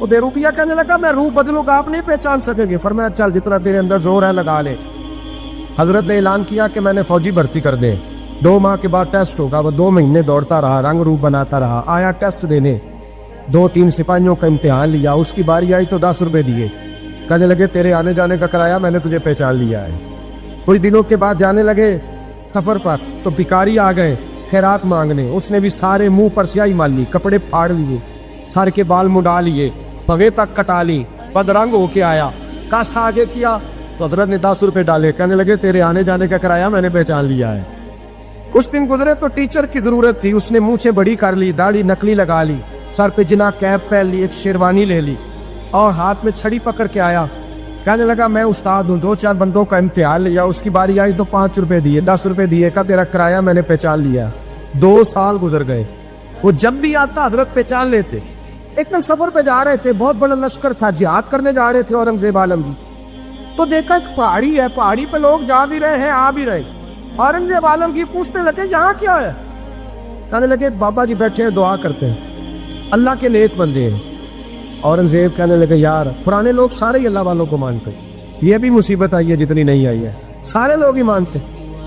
وہ بے روپیہ کہنے لگا میں روح بدلوں گا آپ نہیں پہچان سکیں گے. فرمایا چل جتنا تیرے اندر زور ہے لگا لے. حضرت نے اعلان کیا کہ میں نے فوجی بھرتی کر دیں, 2 ماہ کے بعد ٹیسٹ ہوگا. وہ 2 مہینے دوڑتا رہا, رنگ روپ بناتا رہا, آیا ٹیسٹ دینے, 2-3 سپاہیوں کا امتحان لیا. اس کی باری آئی تو 10 روپے دیے, کہنے لگے تیرے آنے جانے کا کرایہ میں نے تجھے پہچان لیا ہے. کچھ دنوں کے بعد جانے لگے سفر پر تو بھکاری آ گئے خیرات مانگنے. اس نے بھی سارے منہ پر سیاہی مال لی, کپڑے پھاڑ لیے, سر کے بال مڈا لیے, پگے تک کٹا لی, بدرنگ ہو کے آیا. کس آگے کیا تو حضرت نے 10 روپے ڈالے, کہنے لگے تیرے آنے جانے کا کرایہ میں نے پہچان لیا ہے. کچھ دن گزرے تو ٹیچر کی ضرورت تھی. اس نے مونچھیں بڑی کر لی, داڑھی نکلی لگا لی, سر پہ جنا کیپ پہن لی, ایک شیروانی لے لی اور ہاتھ میں چھڑی پکڑ کے آیا. کہنے لگا میں استاد ہوں, 2-4 بندوں کا امتحان لیا. اس کی باری آئی تو 5 روپے دیے, 10 روپے دیے, کا تیرا کرایہ میں نے پہچان لیا. 2 سال گزر گئے. وہ جب بھی آتا حضرت پہچان لیتے. ایک دن سفر پہ جا رہے تھے, بہت بڑا لشکر تھا, جہاد کرنے جا رہے تھے اورنگزیب عالم کی. تو دیکھا ایک پہاڑی ہے, پہاڑی پہ لوگ جا بھی رہے ہیں آ بھی رہے. اورنگزیب عالم کی پوچھنے لگے یہاں کیا ہے؟ کہنے لگے بابا جی بیٹھے ہیں دعا کرتے ہیں, اللہ کے نیک بندے ہیں. اورنگزیب کہنے لگے یار پرانے لوگ سارے ہی اللہ والوں کو مانتے, یہ بھی مصیبت آئی ہے جتنی نہیں آئی ہے, سارے لوگ ہی مانتے.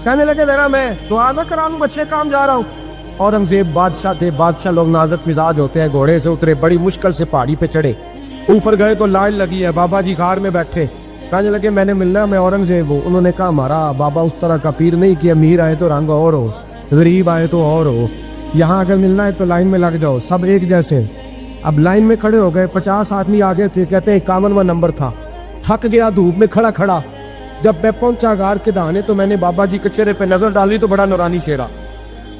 کہنے لگے ذرا میں دعا نہ کرا لوں, بچے کام جا رہا ہوں. اورنگزیب بادشاہ تھے, بادشاہ لوگ نازک مزاج ہوتے ہیں. گھوڑے سے اترے, بڑی مشکل سے پہاڑی پہ چڑھے, اوپر گئے تو لائن لگی ہے. بابا جی غار میں بیٹھے, کہنے لگے میں نے ملنا, میں اورنگزیب ہوں. انہوں نے کہا ہمارا بابا اس طرح کا پیر نہیں کہ امیر آئے تو رنگ اور ہو, غریب آئے تو اور ہو. یہاں اگر ملنا ہے تو لائن میں لگ جاؤ, سب ایک جیسے. اب لائن میں کھڑے ہو گئے, 50 آدمی آگے تھے, کہتے ہیں 51واں نمبر تھا. تھک گیا دھوپ میں کھڑا کھڑا. جب میں پہنچا غار کے دہانے تو میں نے بابا جی کے چہرے پہ نظر ڈالی تو بڑا نورانی چہرہ,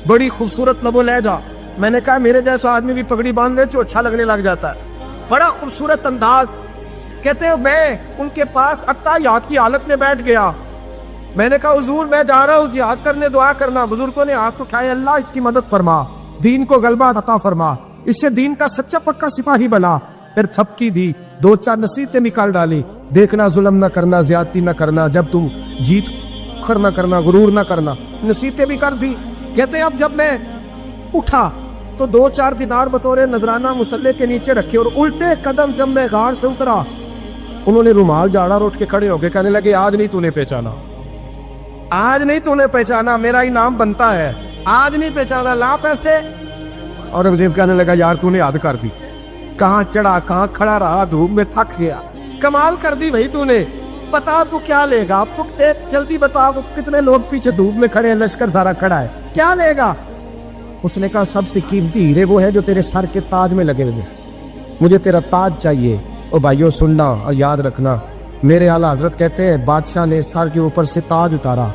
بڑی خوبصورت لب و لہجہ. میں نے کہا میرے جیسا آدمی بھی پگڑی باندھ دے تو اچھا لگنے لگ جاتا ہے, بڑا خوبصورت انداز. کہتے ہیں میں ان کے پاس اتحیات کی حالت میں بیٹھ گیا. میں نے کہا حضور میں جا رہا ہوں جہاد کرنے, دعا کرنا. بزرگوں نے ہاتھ اٹھائے, اللہ اس کی مدد فرما, دین کو غلبہ عطا فرما, اس سے دین کا سچا پکا سپاہی بنا. پھر تھپکی دی, 2-4 نصیحتیں نکال ڈالی. دیکھنا ظلم نہ کرنا, زیادتی نہ کرنا, جب تم جیت کر نہ کرنا, غرور نہ کرنا, نصیحتیں بھی کر دی. کہتے ہیں اب جب میں اٹھا تو 2-4 دینار بطور نذرانہ مسلح کے نیچے رکھے, اور الٹے قدم جب میں غار سے اترا انہوں نے رومال جاڑا اور اٹھ کے کھڑے ہو گئے. کہنے لگے آج نہیں تو نے پہچانا, آج نہیں تو نے پہچانا, میرا انعام بنتا ہے, آج نہیں پہچانا, لا پیسے. اورنگزیب کہنے لگا یار تو نے حد کر دی, کہاں چڑھا کہاں کھڑا رہا, دھوپ میں تھک گیا, کمال کر دی بھائی تو نے. بتا تو کیا لے گا, اب تو جلدی بتا, وہ کتنے لوگ پیچھے دھوپ میں کھڑے ہیں, لشکر سارا کھڑا ہے, کیا لے گا؟ اس نے کہا سب سے قیمتی ہیرے وہ ہے جو تیرے سر کے تاج میں لگے ہوئے, مجھے تیرا تاج چاہیے. او بھائیو سننا اور یاد رکھنا, میرے اعلیٰ حضرت کہتے ہیں بادشاہ نے سر کے اوپر سے تاج اتارا,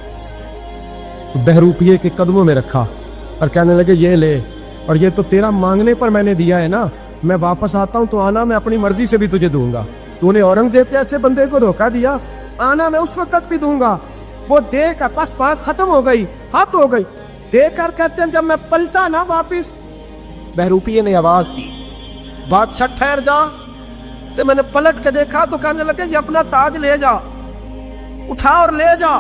بہروپیے کے قدموں میں رکھا اور کہنے لگے یہ لے, اور یہ تو تیرا مانگنے پر میں نے دیا ہے نا, میں واپس آتا ہوں تو آنا میں اپنی مرضی سے بھی تجھے دوں گا. تو نے اورنگزیب جیسے بندے کو دھوکہ دیا, آنا میں اس وقت بھی دوں گا. وہ دے کر بس بات ختم ہو گئی, ہاتھ ہو گئی. دے کر کہتے ہیں جب میں پلٹا نا واپس, بہروپیے نے آواز دی بادشاہ ٹھہر جا. تو میں نے پلٹ کے دیکھا تو کہنے لگے یہ اپنا تاج لے جا, اٹھا اور لے جا.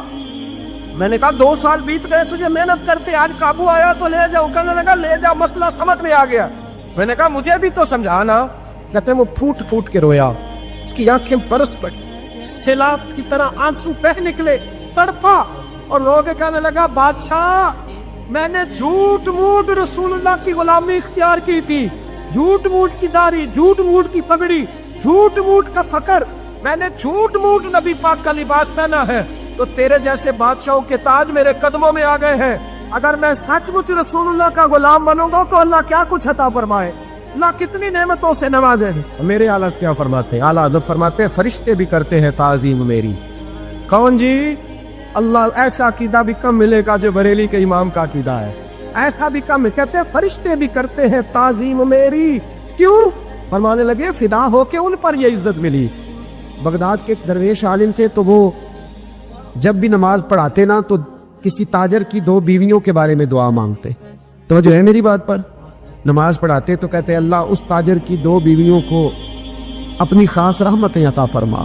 میں نے کہا 2 سال بیت گئے تجھے محنت کرتے, آج قابو آیا تو لے جاؤ. کہنے لگا لے جا, مسئلہ سمجھ میں آ گیا. میں نے کہا مجھے بھی تو سمجھانا. کہتے ہیں وہ پھوٹ پھوٹ کے رویا, اس کی آنکھیں برس پڑی, سیلاب کی طرح آنسو بہہ نکلے, تڑپا اور رو کے کہنے لگا بادشاہ میں نے جھوٹ موٹ رسول اللہ کی غلامی اختیار کی تھی, جھوٹ موٹ کی داڑھی, جھوٹ موٹ کی پگڑی, جھوٹ موٹ کا فقر, میں نے جھوٹ موٹ نبی پاک کا لباس پہنا ہے, تو تیرے جیسے بادشاہوں کے تاج میرے قدموں میں آ گئے ہیں. اگر میں سچ مچ رسول اللہ کا غلام بنوں گا تو اللہ کیا کچھ عطا فرمائے, اللہ کتنی نعمتوں سے نوازے. میرے اعلیٰ کیا فرماتے ہیں, اعلیٰ حضرت فرماتے ہیں فرشتے بھی کرتے ہیں تعظیم میری. کون جی؟ اللہ. ایسا عقیدہ بھی کم ملے گا جو بریلی کے امام کا عقیدہ ہے, ایسا بھی کم. کہتے ہیں فرشتے بھی کرتے ہیں تعظیم میری. کیوں؟ فرمانے لگے فدا ہو کے ان پر یہ عزت ملی. بغداد کے ایک درویش عالم تھے, تو وہ جب بھی نماز پڑھاتے نا تو کسی تاجر کی 2 بیویوں کے بارے میں دعا مانگتے. توجہ ہے میری بات پر؟ نماز پڑھاتے تو کہتے اللہ اس تاجر کی 2 بیویوں کو اپنی خاص رحمتیں عطا فرما.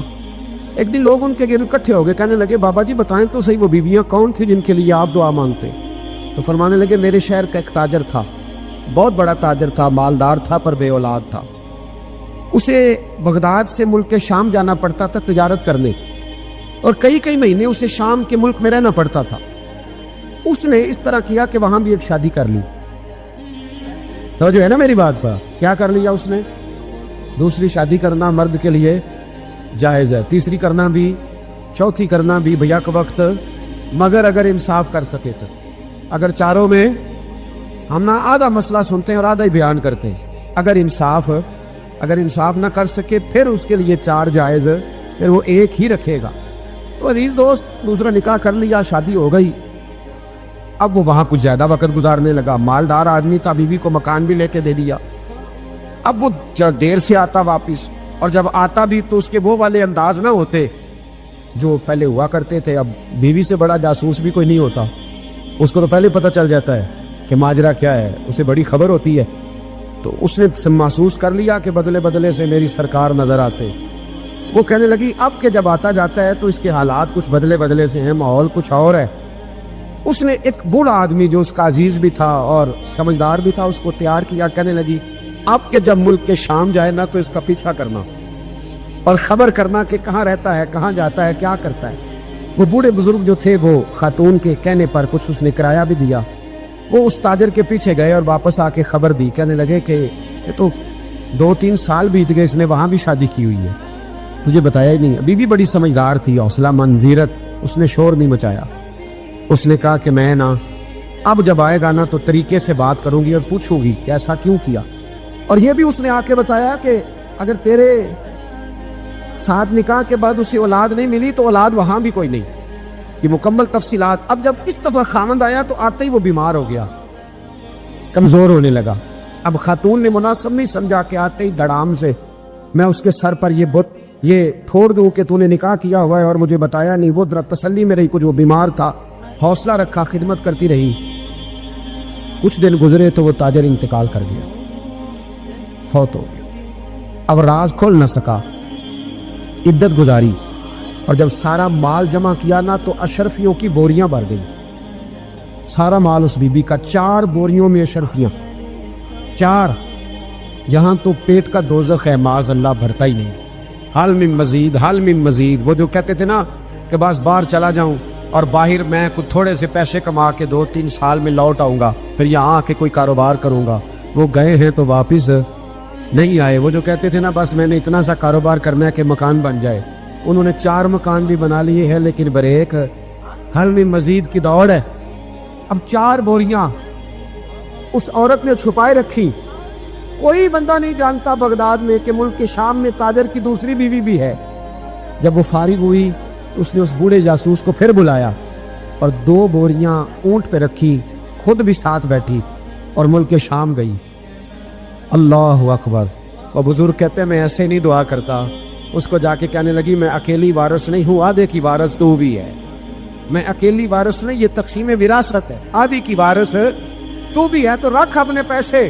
ایک دن لوگ ان کے گرد اکٹھے ہو گئے, کہنے لگے بابا جی بتائیں تو صحیح وہ بیویاں کون تھی جن کے لیے آپ دعا مانگتے؟ تو فرمانے لگے میرے شہر کا ایک تاجر تھا, بہت بڑا تاجر تھا, مالدار تھا پر بے اولاد تھا. اسے بغداد سے ملک شام جانا پڑتا تھا تجارت کرنے، اور کئی کئی مہینے اسے شام کے ملک میں رہنا پڑتا تھا۔ اس نے اس طرح کیا کہ وہاں بھی ایک شادی کر لی۔ تو جو ہے نا میری بات پر، کیا کر لیا اس نے؟ دوسری شادی کرنا مرد کے لیے جائز ہے، تیسری کرنا بھی، چوتھی کرنا بھی بھیا کا وقت، مگر اگر انصاف کر سکے تو۔ اگر چاروں میں ہم نہ آدھا مسئلہ سنتے ہیں اور آدھا ہی بیان کرتے ہیں، اگر انصاف نہ کر سکے پھر اس کے لیے چار جائز، پھر وہ ایک ہی رکھے گا۔ تو عزیز دوست، دوسرا نکاح کر لیا، شادی ہو گئی۔ اب وہ وہاں کچھ زیادہ وقت گزارنے لگا، مالدار آدمی تھا، بیوی کو مکان بھی لے کے دے دیا۔ اب وہ دیر سے آتا واپس، اور جب آتا بھی تو اس کے وہ والے انداز نہ ہوتے جو پہلے ہوا کرتے تھے۔ اب بیوی سے بڑا جاسوس بھی کوئی نہیں ہوتا، اس کو تو پہلے پتہ چل جاتا ہے کہ ماجرا کیا ہے، اسے بڑی خبر ہوتی ہے۔ تو اس نے محسوس کر لیا کہ بدلے بدلے سے میری سرکار نظر آتے۔ وہ کہنے لگی اب کہ جب آتا جاتا ہے تو اس کے حالات کچھ بدلے بدلے سے ہیں، ماحول کچھ اور ہے۔ اس نے ایک بوڑھا آدمی جو اس کا عزیز بھی تھا اور سمجھدار بھی تھا اس کو تیار کیا، کہنے لگی اب کہ جب ملک کے شام جائے نا تو اس کا پیچھا کرنا اور خبر کرنا کہ کہاں رہتا ہے، کہاں جاتا ہے، کیا کرتا ہے۔ وہ بوڑھے بزرگ جو تھے وہ خاتون کے کہنے پر کچھ اس نے کرایہ بھی دیا۔ وہ اس تاجر کے پیچھے گئے اور واپس آ کے خبر دی، کہنے لگے کہ یہ تو 2-3 سال بیت گئے، اس نے وہاں بھی شادی کی ہوئی ہے، تجھے بتایا ہی نہیں۔ ابھی بھی بڑی سمجھدار تھی، حوصلہ مند، زیرت، اس نے شور نہیں مچایا۔ اس نے کہا کہ میں نا اب جب آئے گا نا تو طریقے سے بات کروں گی اور پوچھوں گی کہ ایسا کیوں کیا۔ اور یہ بھی اس نے آ کے بتایا کہ اگر تیرے ساتھ نکاح کے بعد اسے اولاد نہیں ملی تو اولاد وہاں بھی کوئی نہیں، یہ مکمل تفصیلات۔ اب جب اس دفعہ خامند آیا تو آتے ہی وہ بیمار ہو گیا، کمزور ہونے لگا۔ اب خاتون نے مناسب نہیں سمجھا کہ آتے ہی دڑام سے میں اس کے سر پر یہ ٹھوڑ دوں کہ تو نے نکاح کیا ہوا ہے اور مجھے بتایا نہیں۔ وہ ذرا تسلی میں رہی، کچھ وہ بیمار تھا، حوصلہ رکھا، خدمت کرتی رہی۔ کچھ دن گزرے تو وہ تاجر انتقال کر گیا، فوت ہو گیا۔ اب راز کھول نہ سکا، عدت گزاری، اور جب سارا مال جمع کیا نا تو اشرفیوں کی بوریاں بھر گئی۔ سارا مال اس بی بی کا، 4 بوریوں میں اشرفیاں، 4۔ یہاں تو پیٹ کا دوزخ ہے، معاذ اللہ، بھرتا ہی نہیں۔ حل من مزید، حل من مزید۔ وہ جو کہتے تھے نا کہ بس باہر چلا جاؤں اور باہر میں کچھ تھوڑے سے پیسے کما کے 2-3 سال میں لوٹ آؤں گا، پھر یہاں آ کے کوئی کاروبار کروں گا، وہ گئے ہیں تو واپس نہیں آئے۔ وہ جو کہتے تھے نا بس میں نے اتنا سا کاروبار کرنا ہے کہ مکان بن جائے، انہوں نے 4 مکان بھی بنا لیے ہیں، لیکن بریک حل میں مزید کی دوڑ ہے۔ اب 4 بوریاں اس عورت نے چھپائے رکھی، کوئی بندہ نہیں جانتا بغداد میں کہ ملک کے شام میں تاجر کی دوسری بیوی بھی ہے۔ جب وہ فارغ ہوئی تو اس نے اس بوڑھے جاسوس کو پھر بلایا اور 2 بوریاں اونٹ پہ رکھی، خود بھی ساتھ بیٹھی اور ملک کے شام گئی۔ اللہ اکبر۔ اور بزرگ کہتے ہیں میں ایسے نہیں دعا کرتا۔ اس کو جا کے کہنے لگی میں اکیلی وارث نہیں ہوں، آدھے کی وارث تو بھی ہے۔ میں اکیلی وارث نہیں، یہ تقسیم وراثت ہے، آدھی کی وارث تو بھی ہے، تو رکھ اپنے پیسے۔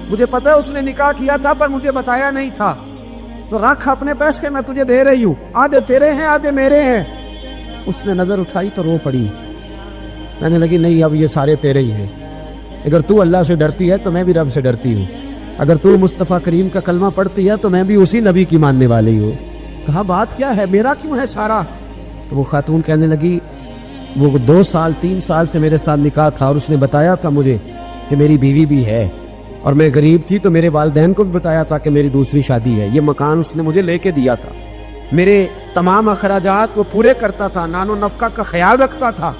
مجھے پتہ ہے اس نے نکاح کیا تھا پر مجھے بتایا نہیں تھا، تو رکھ اپنے پیسے، میں تجھے دے رہی ہوں، آدھے تیرے ہیں آدھے میرے ہیں۔ اس نے نظر اٹھائی تو رو پڑی، کہنے لگی نہیں اب یہ سارے تیرے ہی ہیں، اگر تو اللہ سے ڈرتی ہے تو میں بھی رب سے ڈرتی ہوں، اگر تو مصطفیٰ کریم کا کلمہ پڑھتی ہے تو میں بھی اسی نبی کی ماننے والی ہوں۔ کہا بات کیا ہے، میرا کیوں ہے سارا؟ تو وہ خاتون کہنے لگی وہ 2-3 سال سے میرے ساتھ نکاح تھا اور اس نے بتایا تھا مجھے کہ میری بیوی بھی ہے، اور میں غریب تھی تو میرے والدین کو بھی بتایا تھا کہ میری دوسری شادی ہے۔ یہ مکان اس نے مجھے لے کے دیا تھا، میرے تمام اخراجات وہ پورے کرتا تھا، نان و نفقہ کا خیال رکھتا تھا،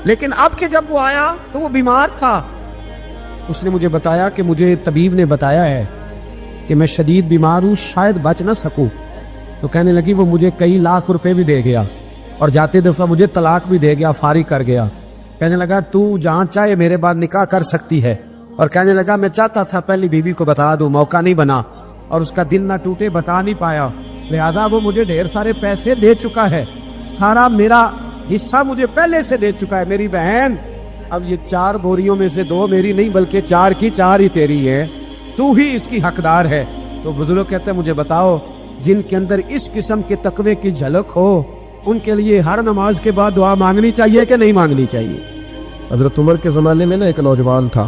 لیکن اب کہ جب وہ آیا تو وہ بیمار تھا۔ اس نے مجھے بتایا کہ مجھے طبیب نے بتایا ہے کہ میں شدید بیمار ہوں، شاید بچ نہ سکوں۔ تو کہنے لگی وہ مجھے کئی لاکھ روپے بھی دے گیا اور جاتے دفعہ مجھے طلاق بھی دے گیا، فارغ کر گیا۔ کہنے لگا تو جہاں چاہے میرے بعد نکاح کر سکتی ہے، اور کہنے لگا میں چاہتا تھا پہلی بیوی کو بتا دوں، موقع نہیں بنا اور اس کا دل نہ ٹوٹے، بتا نہیں پایا، لہذا وہ مجھے ڈھیر سارے پیسے دے چکا ہے، سارا میرا حصہ مجھے پہلے سے دے چکا ہے۔ میری بہن اب یہ 4 بوریوں میں سے 2 میری نہیں بلکہ 4 کی 4 ہی تیری ہے، تو ہی اس کی حقدار ہے۔ تو بزرگ کہتے ہیں مجھے بتاؤ جن کے اندر اس قسم کے تقوی کی جھلک ہو ان کے لیے ہر نماز کے بعد دعا مانگنی چاہیے کہ نہیں مانگنی چاہیے؟ حضرت عمر کے زمانے میں نا ایک نوجوان تھا،